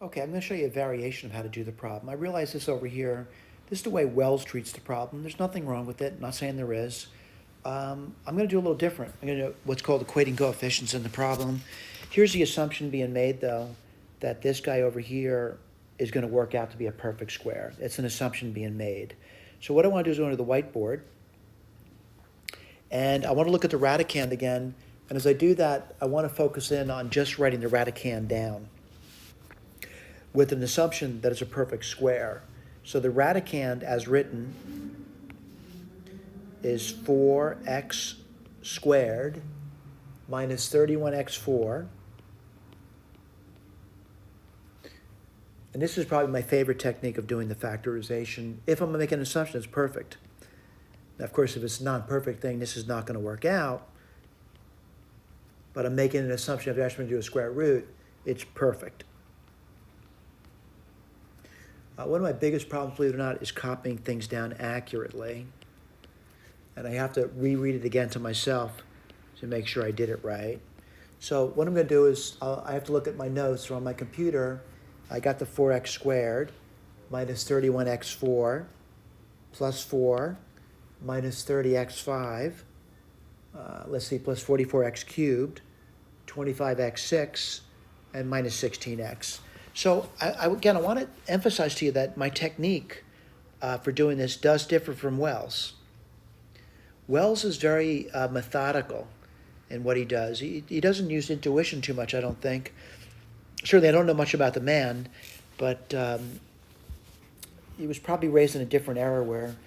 Okay, I'm going to show you a variation of how to do the problem. I realize this over here. This is the way Wells treats the problem. There's nothing wrong with it. I'm not saying there is. I'm going to do a little different. I'm going to do what's called equating coefficients in the problem. Here's the assumption being made, though, that this guy over here is going to work out to be a perfect square. It's an assumption being made. So what I want to do is go into the whiteboard, and I want to look at the radicand again. And as I do that, I want to focus in on just writing the radicand down with an assumption that it's a perfect square. So the radicand as written is 4x squared minus 31x4. And this is probably my favorite technique of doing the factorization. If I'm making an assumption, it's perfect. Now, of course, if it's a non-perfect thing, this is not going to work out. But I'm making an assumption if you're actually going to do a square root, it's perfect. One of my biggest problems, believe it or not, is copying things down accurately. And I have to reread it again to myself to make sure I did it right. So what I'm going to do is I have to look at my notes. So on my computer, I got the 4x squared minus 31x4 plus 4 minus 30x5, let's see, plus 44x cubed, 25x6, and minus 16x. So again, I want to emphasize to you that my technique for doing this does differ from Wells. Wells is very methodical in what he does. He doesn't use intuition too much, I don't think. Certainly, I don't know much about the man, but he was probably raised in a different era where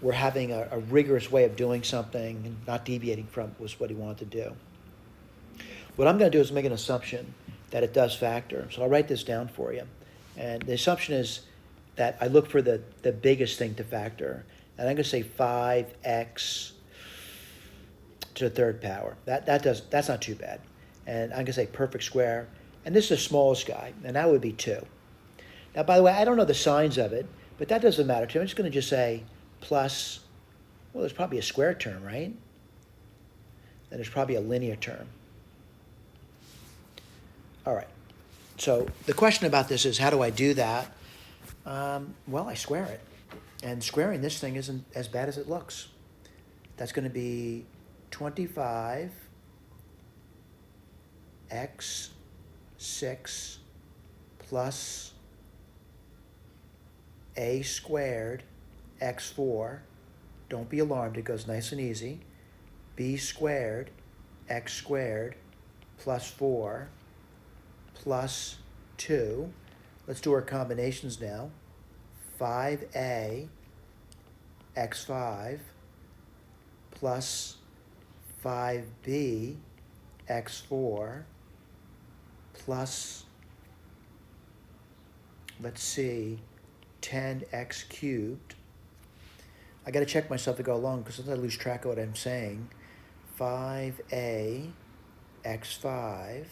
we're having a rigorous way of doing something and not deviating from was what he wanted to do. What I'm going to do is make an assumption that it does factor. So I'll write this down for you. And the assumption is that I look for the biggest thing to factor. And I'm going to say 5x to the third power. That's not too bad. And I'm going to say perfect square. And this is the smallest guy, and that would be 2. Now, by the way, I don't know the signs of it, but that doesn't matter to me. I'm just going to just say plus, well, there's probably a square term, right? And there's probably a linear term. All right. So the question about this is, how do I do that? Well, I square it. And squaring this thing isn't as bad as it looks. That's going to be 25 x6 plus a squared x4. Don't be alarmed, it goes nice and easy. B squared x squared plus 4 plus 2. Let's do our combinations now. 5a x5 plus 5b x4 plus, let's see, 10x cubed. I got to check myself to go along because sometimes I lose track of what I'm saying. 5a x5,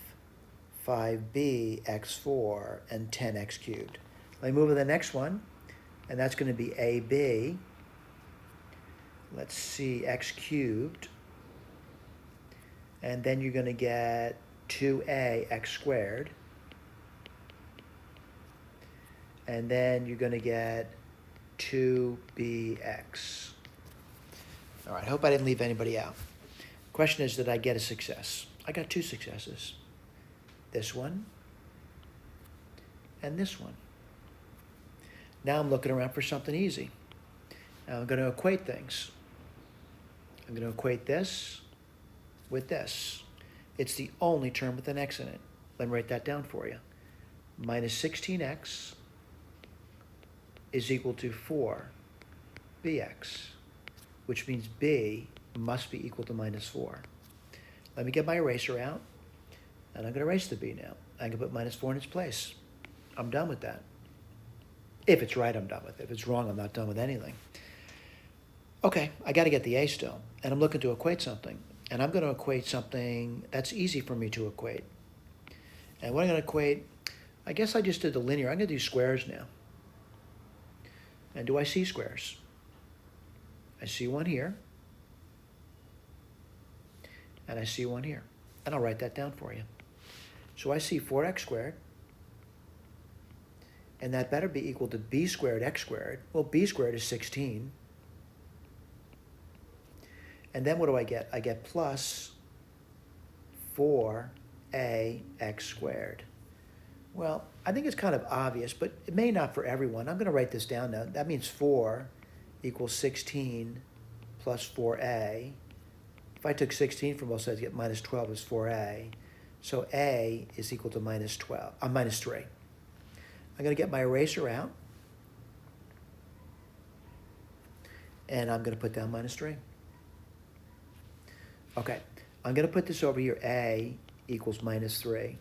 5b x4, and 10x cubed. Let me move to the next one, and that's going to be ab. Let's see, x cubed. And then you're going to get 2a x squared. And then you're going to get 2bx. All right, I hope I didn't leave anybody out. Question is, did I get a success? I got 2 successes. This one and this one. Now I'm looking around for something easy. Now I'm going to equate things. I'm going to equate this with this. It's the only term with an x in it. Let me write that down for you. Minus 16x is equal to 4bx, which means b must be equal to minus 4. Let me get my eraser out, and I'm going to erase the b now. I can put minus 4 in its place. I'm done with that. If it's right, I'm done with it. If it's wrong, I'm not done with anything. Okay, I got to get the a still, and I'm looking to equate something. And I'm going to equate something that's easy for me to equate. And what I'm going to equate, I guess I just did the linear. I'm going to do squares now. And do I see squares? I see one here. And I see one here. And I'll write that down for you. So I see 4x squared, and that better be equal to b squared x squared. Well, b squared is 16. And then what do I get? I get plus 4ax squared. Well, I think it's kind of obvious, but it may not for everyone. I'm going to write this down now. That means 4 equals 16 plus 4a. If I took 16 from both sides, I get minus 12 is 4a. So a is equal to minus 3. I'm going to get my eraser out, and I'm going to put down minus 3. Okay, I'm going to put this over here, a equals minus 3.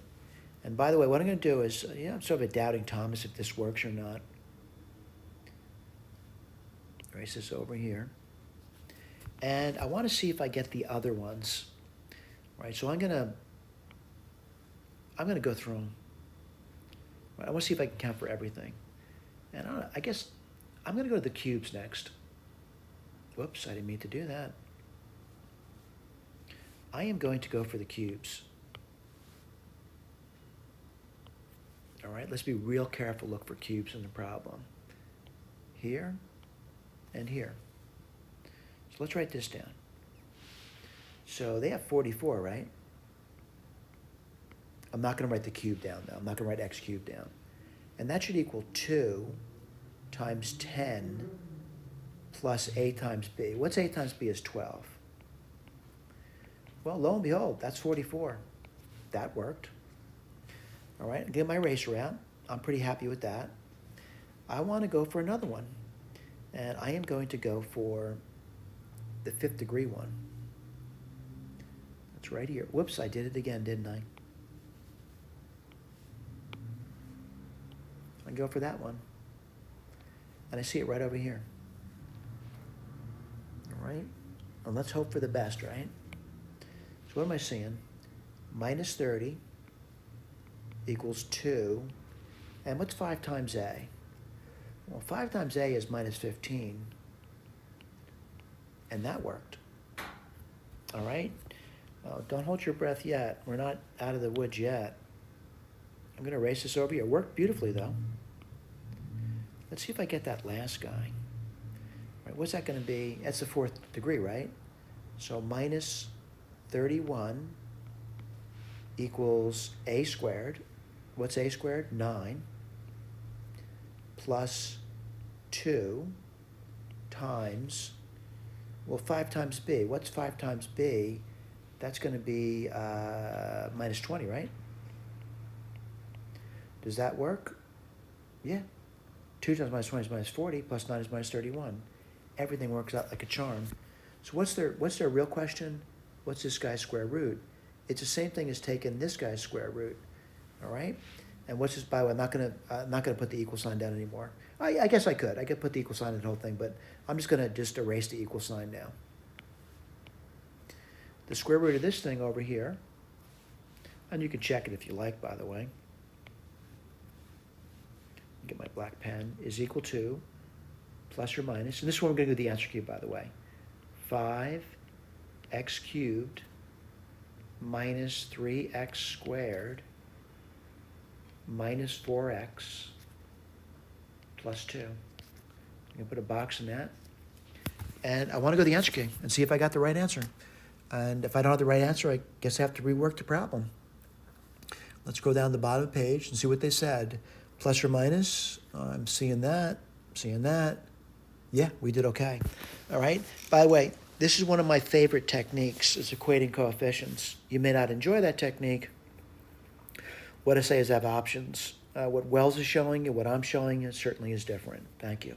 And by the way, what I'm going to do is, I'm sort of a doubting Thomas if this works or not. Erase this over here. And I want to see if I get the other ones. Right, so I'm going to go through them. Right, I want to see if I can count for everything. And I guess I'm going to go to the cubes next. Whoops, I didn't mean to do that. I am going to go for the cubes. All right, let's be real careful, look for cubes in the problem. Here and here. So let's write this down. So they have 44, right? I'm not going to write the cube down, though. I'm not going to write x cubed down. And that should equal 2 times 10 plus a times b. What's a times b is 12. Well, lo and behold, that's 44. That worked. All right, get my eraser out. I'm pretty happy with that. I want to go for another one. And I am going to go for the 5th degree one. That's right here. Whoops, I did it again, didn't I? I go for that one. And I see it right over here. All right? And let's hope for the best, right? So what am I seeing? Minus 30 equals 2. And what's 5 times a? Well, 5 times a is minus 15. And that worked. All right? Don't hold your breath yet. We're not out of the woods yet. I'm going to erase this over here. It worked beautifully, though. Let's see if I get that last guy. All right, what's that going to be? That's the 4th degree, right? So minus 31 equals a squared. What's a squared? 9. Plus 2 times, well, 5 times b. What's 5 times b? That's going to be minus 20, right? Does that work? Yeah. 2 times minus 20 is minus 40, plus 9 is minus 31. Everything works out like a charm. So what's their real question? What's this guy's square root? It's the same thing as taking this guy's square root, all right? And what's this, by the way, I'm not gonna put the equal sign down anymore. I guess I could put the equal sign in the whole thing, but I'm just gonna erase the equal sign now. The square root of this thing over here, and you can check it if you like, by the way. Get my black pen, is equal to, plus or minus, and this one we're going to do the answer cube, by the way, 5x cubed minus 3x squared minus 4x plus 2. I'm going to put a box in that. And I want to go to the answer key and see if I got the right answer. And if I don't have the right answer, I guess I have to rework the problem. Let's go down the bottom of the page and see what they said. Plus or minus, I'm seeing that. Yeah, we did okay. All right. By the way, this is one of my favorite techniques, is equating coefficients. You may not enjoy that technique. What I say is have options. What Wells is showing you, what I'm showing you, certainly is different. Thank you.